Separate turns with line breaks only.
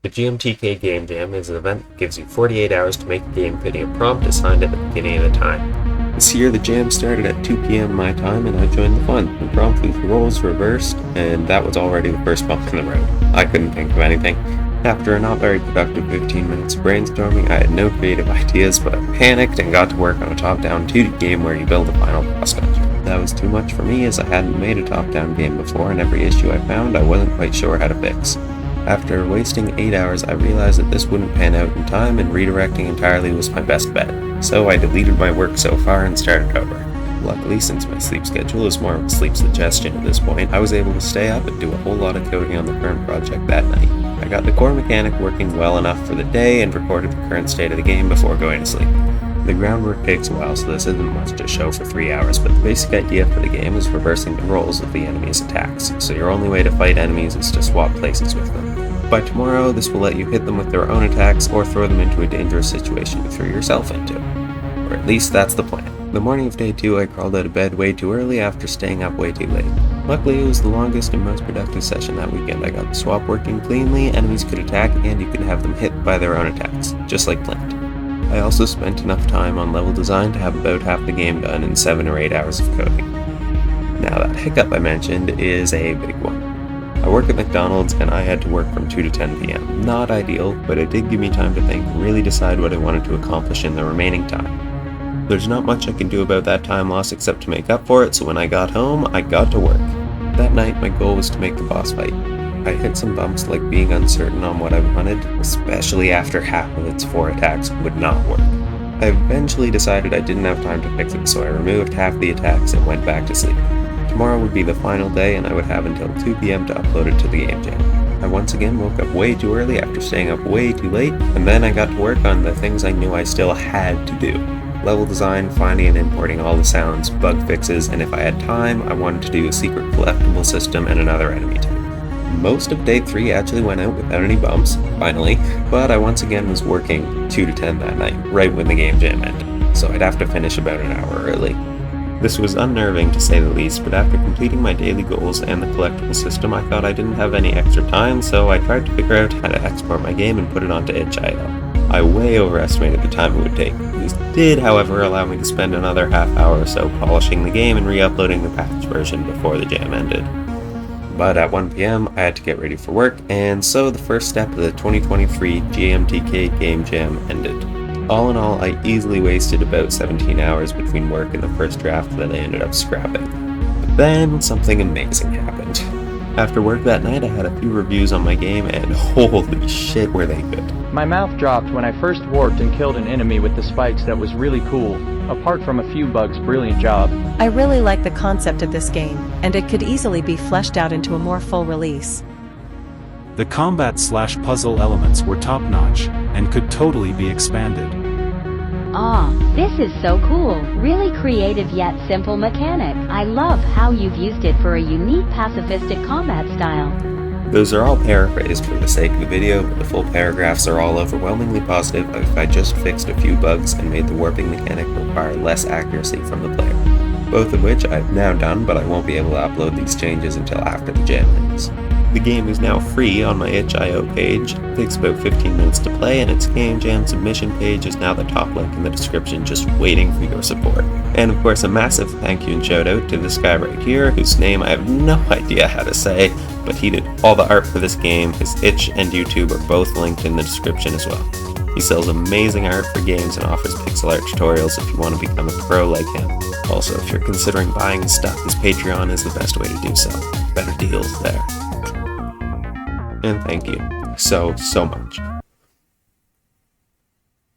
The GMTK Game Jam is an event that gives you 48 hours to make a game fitting a prompt assigned at the beginning of the time. This year the jam started at 2 p.m. my time and I joined the fun. The prompt was roles reversed, and that was already the first bump in the road. I couldn't think of anything. After a not very productive 15 minutes of brainstorming, I had no creative ideas, but I panicked and got to work on a top-down 2D game where you build a final boss dungeon. That was too much for me as I hadn't made a top-down game before, and every issue I found I wasn't quite sure how to fix. After wasting 8 hours, I realized that this wouldn't pan out in time and redirecting entirely was my best bet. So I deleted my work so far and started over. Luckily, since my sleep schedule is more of a sleep suggestion at this point, I was able to stay up and do a whole lot of coding on the current project that night. I got the core mechanic working well enough for the day and recorded the current state of the game before going to sleep. The groundwork takes a while, so this isn't much to show for 3 hours, but the basic idea for the game is reversing the roles of the enemy's attacks, so your only way to fight enemies is to swap places with them. By tomorrow, this will let you hit them with their own attacks or throw them into a dangerous situation you threw yourself into. Or at least that's the plan. The morning of day 2, I crawled out of bed way too early after staying up way too late. Luckily, it was the longest and most productive session that weekend. I got the swap working cleanly, enemies could attack, and you could have them hit by their own attacks, just like planned. I also spent enough time on level design to have about half the game done in 7 or 8 hours of coding. Now that hiccup I mentioned is a big one. I work at McDonald's and I had to work from 2 to 10 p.m. Not ideal, but it did give me time to think and really decide what I wanted to accomplish in the remaining time. There's not much I can do about that time loss except to make up for it, so when I got home, I got to work. That night, my goal was to make the boss fight. I hit some bumps like being uncertain on what I wanted, especially after half of its 4 attacks would not work. I eventually decided I didn't have time to fix it, so I removed half the attacks and went back to sleep. Tomorrow would be the final day and I would have until 2 p.m. to upload it to the game jam. I once again woke up way too early after staying up way too late, and then I got to work on the things I knew I still had to do. Level design, finding and importing all the sounds, bug fixes, and if I had time, I wanted to do a secret collectible system and another enemy too. Most of day 3 actually went out without any bumps, finally, but I once again was working 2 to 10 that night, right when the game jam ended, so I'd have to finish about an hour early. This was unnerving to say the least, but after completing my daily goals and the collectible system, I thought I didn't have any extra time, so I tried to figure out how to export my game and put it onto itch.io. I way overestimated the time it would take. This did, however, allow me to spend another half hour or so polishing the game and re-uploading the patch version before the jam ended. But at 1 p.m. I had to get ready for work, and so the first step of the 2023 GMTK Game Jam ended. All in all, I easily wasted about 17 hours between work and the first draft that I ended up scrapping. But then something amazing happened. After work that night, I had a few reviews on my game, and holy shit were they good.
My mouth dropped when I first warped and killed an enemy with the spikes. That was really cool. Apart from a few bugs, brilliant job.
I really like the concept of this game, and it could easily be fleshed out into a more full release.
The combat/puzzle elements were top-notch, and could totally be expanded.
This is so cool. Really creative yet simple mechanic. I love how you've used it for a unique pacifistic combat style.
Those are all paraphrased for the sake of the video, but the full paragraphs are all overwhelmingly positive if I just fixed a few bugs and made the warping mechanic require less accuracy from the player. Both of which I've now done, but I won't be able to upload these changes until after the jam ends. The game is now free on my itch.io page. It takes about 15 minutes to play, and its game jam submission page is now the top link in the description, just waiting for your support. And of course, a massive thank you and shout out to this guy right here, whose name I have no idea how to say, but he did all the art for this game. His itch and YouTube are both linked in the description as well. He sells amazing art for games and offers pixel art tutorials if you want to become a pro like him. Also, if you're considering buying his stuff, his Patreon is the best way to do so. Better deals there. And thank you so much.